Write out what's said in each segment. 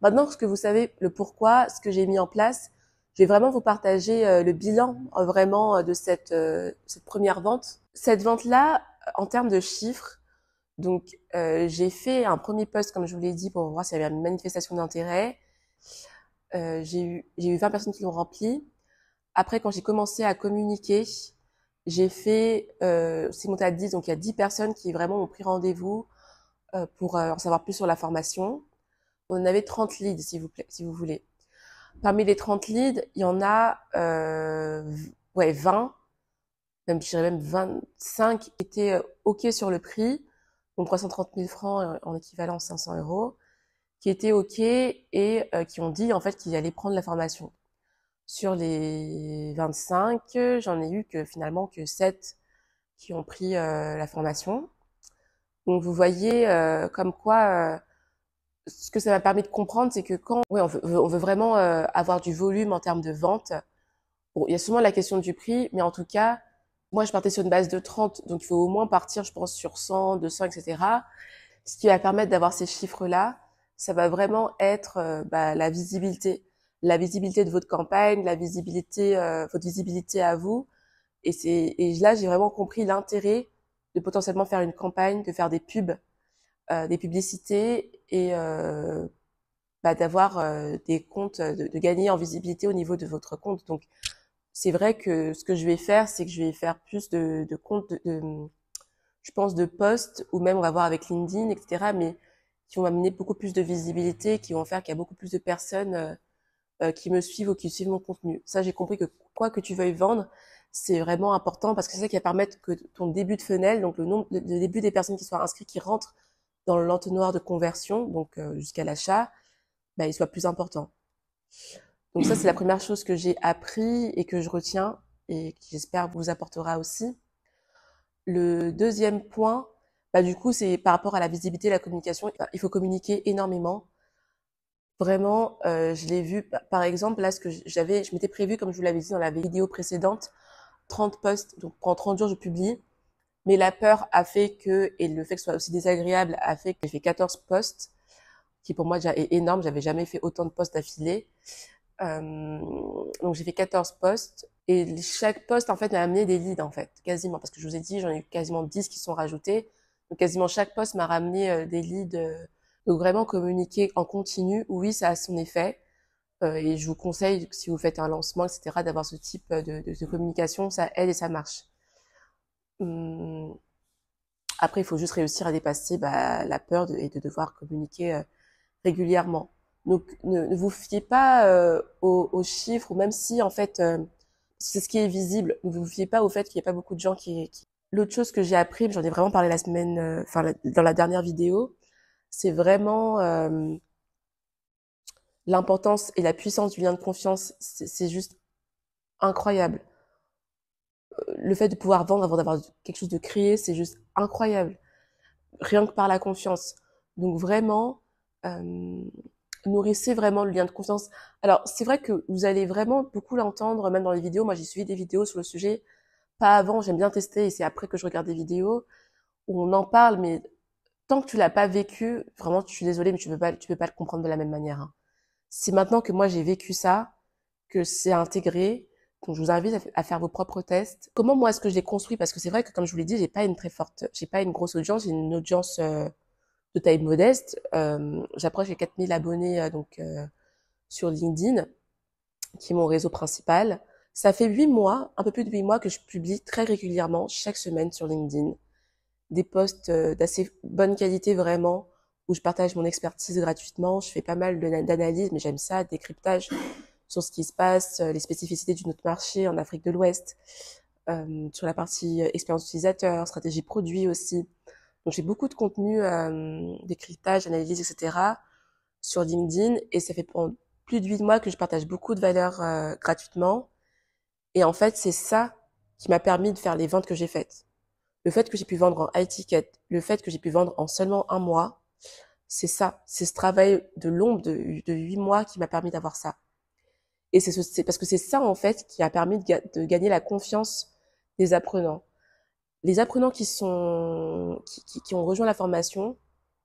Maintenant que vous savez le pourquoi, ce que j'ai mis en place, je vais vraiment vous partager le bilan vraiment de cette première vente. Cette vente-là, en termes de chiffres, donc j'ai fait un premier post, comme je vous l'ai dit, pour voir s'il y avait une manifestation d'intérêt. J'ai eu 20 personnes qui l'ont rempli. Après, quand j'ai commencé à communiquer, j'ai fait, c'est monté à 10, donc il y a 10 personnes qui vraiment ont pris rendez-vous pour en savoir plus sur la formation. On en avait 30 leads, s'il vous plaît, si vous voulez. Parmi les 30 leads, il y en a 20, même je dirais même 25 qui étaient OK sur le prix, donc 330 000 francs en équivalent 500 euros, qui étaient OK et qui ont dit en fait qu'ils allaient prendre la formation. Sur les 25, j'en ai eu que finalement que 7 qui ont pris la formation. Donc vous voyez comme quoi ce que ça m'a permis de comprendre, c'est que quand on veut vraiment avoir du volume en termes de vente, bon, il y a souvent la question du prix, mais en tout cas, moi je partais sur une base de 30, donc il faut au moins partir, je pense, sur 100, 200, etc. Ce qui va permettre d'avoir ces chiffres-là, ça va vraiment être la visibilité de votre campagne, la visibilité, votre visibilité à vous. Et là, j'ai vraiment compris l'intérêt de potentiellement faire une campagne, de faire des pubs, des publicités et d'avoir des comptes, de gagner en visibilité au niveau de votre compte. Donc, c'est vrai que ce que je vais faire, c'est que je vais faire plus de comptes, je pense, de posts, ou même on va voir avec LinkedIn, etc., mais qui vont amener beaucoup plus de visibilité, qui vont faire qu'il y a beaucoup plus de personnes qui me suivent ou qui suivent mon contenu. Ça, j'ai compris que quoi que tu veuilles vendre, c'est vraiment important parce que c'est ça qui va permettre que ton début de funnel, donc le début des personnes qui sont inscrites, qui rentrent dans l'entonnoir de conversion, donc jusqu'à l'achat, il soit plus important. Donc ça, c'est la première chose que j'ai appris et que je retiens et qui j'espère vous apportera aussi. Le deuxième point, du coup, c'est par rapport à la visibilité et la communication. Il faut communiquer énormément. Vraiment, je l'ai vu, par exemple, là, ce que je m'étais prévu, comme je vous l'avais dit dans la vidéo précédente, 30 posts, donc pendant 30 jours, je publie. Mais la peur a fait que, et le fait que ce soit aussi désagréable a fait que j'ai fait 14 posts, qui pour moi déjà est énorme. J'avais jamais fait autant de posts d'affilée. Donc j'ai fait 14 posts et chaque post en fait m'a amené des leads en fait, quasiment, parce que je vous ai dit j'en ai eu quasiment 10 qui sont rajoutés. Donc quasiment chaque post m'a ramené des leads. Donc vraiment communiquer en continu, oui, ça a son effet. Et je vous conseille, si vous faites un lancement, etc., d'avoir ce type de communication, ça aide et ça marche. Hum, Après, il faut juste réussir à dépasser la peur et de devoir communiquer régulièrement. Donc, ne vous fiez pas aux chiffres, ou même si, en fait, c'est ce qui est visible, ne vous fiez pas au fait qu'il n'y a pas beaucoup de gens qui... L'autre chose que j'ai appris, j'en ai vraiment parlé la semaine, dans la dernière vidéo, c'est vraiment l'importance et la puissance du lien de confiance. C'est juste incroyable. Le fait de pouvoir vendre avant d'avoir quelque chose de créé, c'est juste incroyable. Rien que par la confiance. Donc vraiment, euh, nourrissez vraiment le lien de confiance. Alors, c'est vrai que vous allez vraiment beaucoup l'entendre, même dans les vidéos. Moi, j'ai suivi des vidéos sur le sujet. Pas avant, j'aime bien tester, et c'est après que je regarde des vidéos où on en parle, mais tant que tu l'as pas vécu, vraiment, je suis désolée, mais tu peux pas le comprendre de la même manière, hein. C'est maintenant que moi j'ai vécu ça, que c'est intégré. Donc, je vous invite à faire vos propres tests. Comment moi est-ce que je l'ai construit? Parce que c'est vrai que, comme je vous l'ai dit, j'ai pas une grosse audience, j'ai une audience de taille modeste. J'approche les 4000 abonnés sur LinkedIn, qui est mon réseau principal. Ça fait 8 mois, un peu plus de 8 mois, que je publie très régulièrement, chaque semaine sur LinkedIn, des posts d'assez bonne qualité vraiment, où je partage mon expertise gratuitement. Je fais pas mal d'analyses, mais j'aime ça, décryptage sur ce qui se passe, les spécificités de notre marché en Afrique de l'Ouest, sur la partie expérience utilisateur, stratégie produit aussi. Donc j'ai beaucoup de contenu, décryptage, analyse, etc. sur LinkedIn, et ça fait pendant plus de 8 mois que je partage beaucoup de valeurs gratuitement. Et en fait, c'est ça qui m'a permis de faire les ventes que j'ai faites. Le fait que j'ai pu vendre en high ticket, le fait que j'ai pu vendre en seulement un mois, c'est ça. C'est ce travail de long de 8 mois qui m'a permis d'avoir ça. Et c'est parce que c'est ça, en fait, qui a permis de gagner la confiance des apprenants. Les apprenants qui ont rejoint la formation,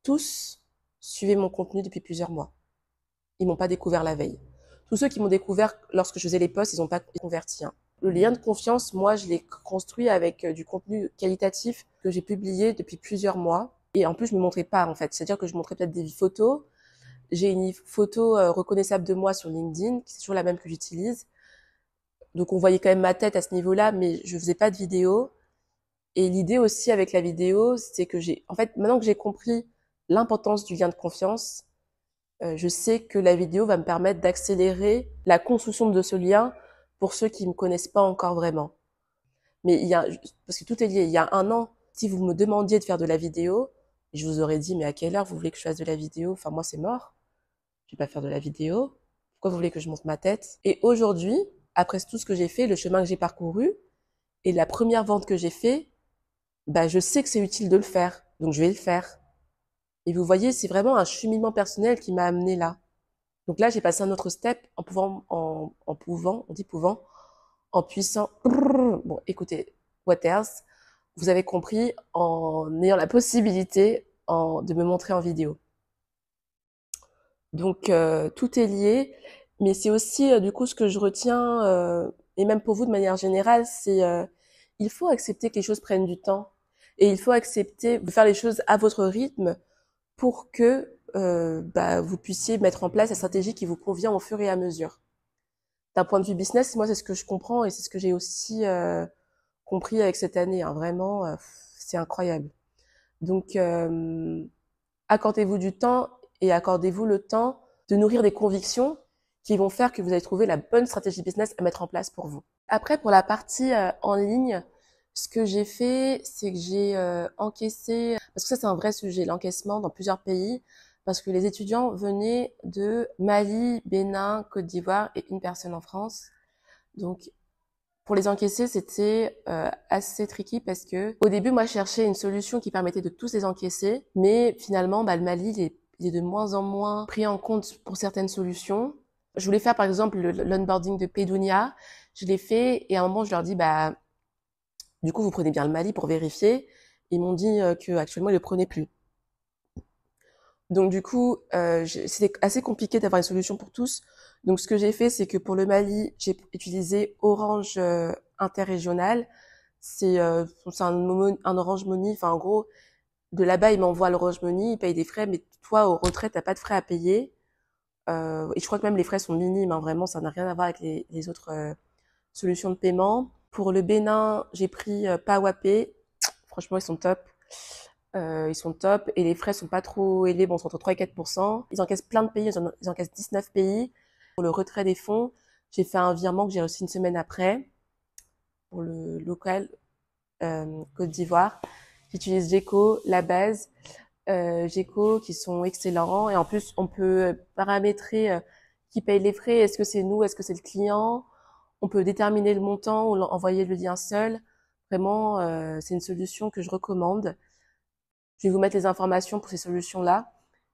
tous suivaient mon contenu depuis plusieurs mois. ils m'ont pas découvert la veille. Tous ceux qui m'ont découvert lorsque je faisais les posts, ils n'ont pas converti. Hein. Le lien de confiance, moi, je l'ai construit avec du contenu qualitatif que j'ai publié depuis plusieurs mois. Et en plus, je me montrais pas, en fait. C'est-à-dire que je montrais peut-être des photos. J'ai une photo reconnaissable de moi sur LinkedIn, qui est toujours la même que j'utilise. Donc, on voyait quand même ma tête à ce niveau-là, mais je faisais pas de vidéo. Et l'idée aussi avec la vidéo, c'est que en fait, maintenant que j'ai compris l'importance du lien de confiance, je sais que la vidéo va me permettre d'accélérer la construction de ce lien pour ceux qui me connaissent pas encore vraiment. Mais parce que tout est lié. Il y a un an, si vous me demandiez de faire de la vidéo, je vous aurais dit, mais à quelle heure vous voulez que je fasse de la vidéo? Enfin, moi, c'est mort. Je vais pas faire de la vidéo. Pourquoi vous voulez que je monte ma tête? Et aujourd'hui, après tout ce que j'ai fait, le chemin que j'ai parcouru et la première vente que j'ai fait, bah, je sais que c'est utile de le faire. Donc, je vais le faire. Et vous voyez, c'est vraiment un cheminement personnel qui m'a amené là. Donc là, j'ai passé un autre step en puissant. Bon, écoutez, what else? Vous avez compris, en ayant la possibilité de me montrer en vidéo. Donc tout est lié, mais c'est aussi du coup ce que je retiens, et même pour vous de manière générale, c'est il faut accepter que les choses prennent du temps et il faut accepter de faire les choses à votre rythme pour que vous puissiez mettre en place la stratégie qui vous convient au fur et à mesure. D'un point de vue business, moi c'est ce que je comprends et c'est ce que j'ai aussi compris avec cette année. Hein. Vraiment, c'est incroyable. Donc accordez-vous du temps et accordez-vous le temps de nourrir des convictions qui vont faire que vous allez trouver la bonne stratégie business à mettre en place pour vous. Après, pour la partie en ligne, ce que j'ai fait, c'est que j'ai encaissé, parce que ça c'est un vrai sujet, l'encaissement dans plusieurs pays, parce que les étudiants venaient de Mali, Bénin, Côte d'Ivoire et une personne en France. Donc pour les encaisser, c'était assez tricky parce que au début, moi, je cherchais une solution qui permettait de tous les encaisser, mais finalement, le Mali, il est de moins en moins pris en compte pour certaines solutions. Je voulais faire, par exemple, l'onboarding de Pedounia. Je l'ai fait et à un moment, je leur dis, du coup, vous prenez bien le Mali pour vérifier. Ils m'ont dit que actuellement, ils le prenaient plus. Donc du coup, c'était assez compliqué d'avoir une solution pour tous. Donc ce que j'ai fait, c'est que pour le Mali, j'ai utilisé Orange interrégional. C'est un Orange Money. Enfin en gros, de là-bas, ils m'envoient l'Orange Money, ils payent des frais, mais toi au retrait, t'as pas de frais à payer. Et je crois que même les frais sont minimes. Hein, vraiment, ça n'a rien à voir avec les autres solutions de paiement. Pour le Bénin, j'ai pris Pawapay. Franchement, ils sont top. Ils sont top et les frais sont pas trop élevés, bon, c'est entre 3 et 4%. Ils encaissent plein de pays, ils encaissent 19 pays. Pour le retrait des fonds, j'ai fait un virement que j'ai reçu une semaine après pour le local Côte d'Ivoire. J'utilise Gecko, la base, Gecko qui sont excellents et en plus on peut paramétrer qui paye les frais, est-ce que c'est nous, est-ce que c'est le client. On peut déterminer le montant ou envoyer le lien seul. Vraiment, c'est une solution que je recommande. Je vais vous mettre les informations pour ces solutions-là.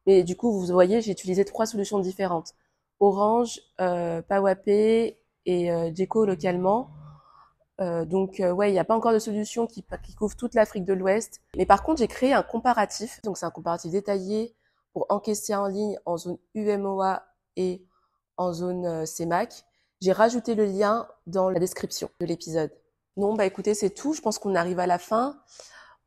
Mais du coup, vous voyez, j'ai utilisé 3 solutions différentes. Orange, Pawapay et Gecko localement. Ouais, il n'y a pas encore de solution qui couvre toute l'Afrique de l'Ouest. Mais par contre, j'ai créé un comparatif. Donc, c'est un comparatif détaillé pour encaisser en ligne en zone UMOA et en zone CEMAC. J'ai rajouté le lien dans la description de l'épisode. Non, écoutez, c'est tout. Je pense qu'on arrive à la fin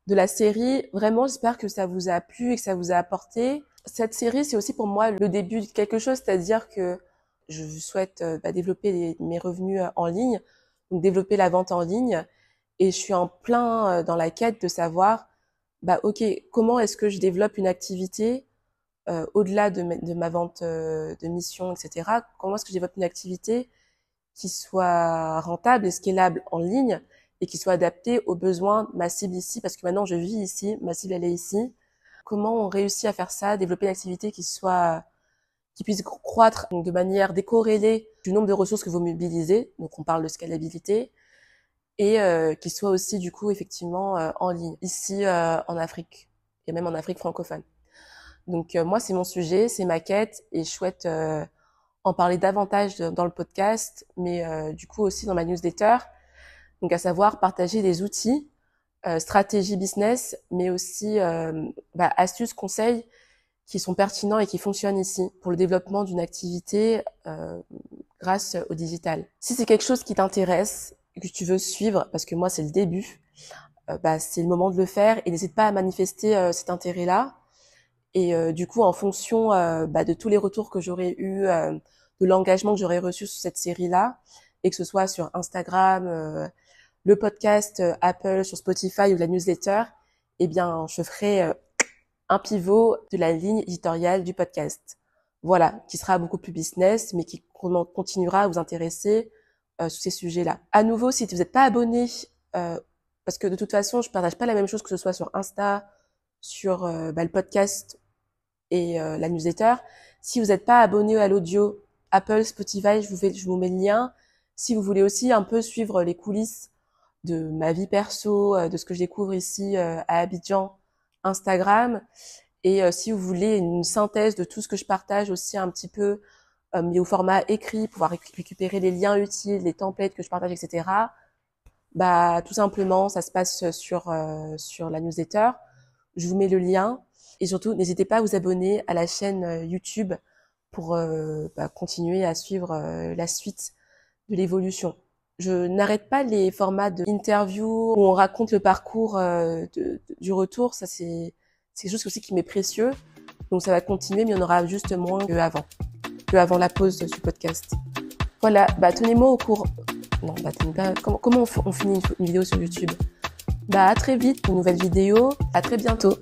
de la série. Vraiment, j'espère que ça vous a plu et que ça vous a apporté. Cette série, c'est aussi pour moi le début de quelque chose, c'est-à-dire que je souhaite développer mes revenus en ligne, donc développer la vente en ligne. Et je suis en plein dans la quête de savoir, ok, comment est-ce que je développe une activité au-delà de ma vente de mission, etc. Comment est-ce que je développe une activité qui soit rentable et scalable en ligne et qui soit adaptée aux besoins de ma cible ici, parce que maintenant je vis ici, ma cible elle est ici. Comment on réussit à faire ça, développer une activité qui puisse croître donc de manière décorrélée du nombre de ressources que vous mobilisez, donc on parle de scalabilité, et qui soit aussi du coup effectivement en ligne, ici en Afrique, et même en Afrique francophone. Donc moi c'est mon sujet, c'est ma quête, et je souhaite en parler davantage dans le podcast, mais du coup aussi dans ma newsletter, donc à savoir partager des outils, stratégie business, mais aussi astuces, conseils qui sont pertinents et qui fonctionnent ici pour le développement d'une activité grâce au digital. Si c'est quelque chose qui t'intéresse, que tu veux suivre, parce que moi c'est le début, c'est le moment de le faire et n'hésite pas à manifester cet intérêt-là. Et du coup, en fonction de tous les retours que j'aurais eu, de l'engagement que j'aurais reçu sur cette série-là, et que ce soit sur Instagram, le podcast Apple, sur Spotify ou la newsletter, eh bien, je ferai un pivot de la ligne éditoriale du podcast. Voilà, qui sera beaucoup plus business, mais qui continuera à vous intéresser sur ces sujets-là. À nouveau, si vous n'êtes pas abonné, parce que de toute façon, je partage pas la même chose que ce soit sur Insta, sur le podcast et la newsletter. Si vous n'êtes pas abonné à l'audio, Apple, Spotify, je vous mets le lien. Si vous voulez aussi un peu suivre les coulisses de ma vie perso, de ce que je découvre ici à Abidjan, Instagram, et si vous voulez une synthèse de tout ce que je partage aussi un petit peu, mais au format écrit, pouvoir récupérer les liens utiles, les templates que je partage, etc. Tout simplement, ça se passe sur la newsletter. Je vous mets le lien. Et surtout, n'hésitez pas à vous abonner à la chaîne YouTube pour continuer à suivre la suite de l'évolution. Je n'arrête pas les formats de interview où on raconte le parcours du retour. Ça, c'est quelque chose aussi qui m'est précieux. Donc, ça va continuer, mais il y en aura juste moins qu'avant la pause du podcast. Voilà, tenez-moi au courant. Non, tenez pas. Comment on finit une vidéo sur YouTube? À très vite pour une nouvelle vidéo. À très bientôt.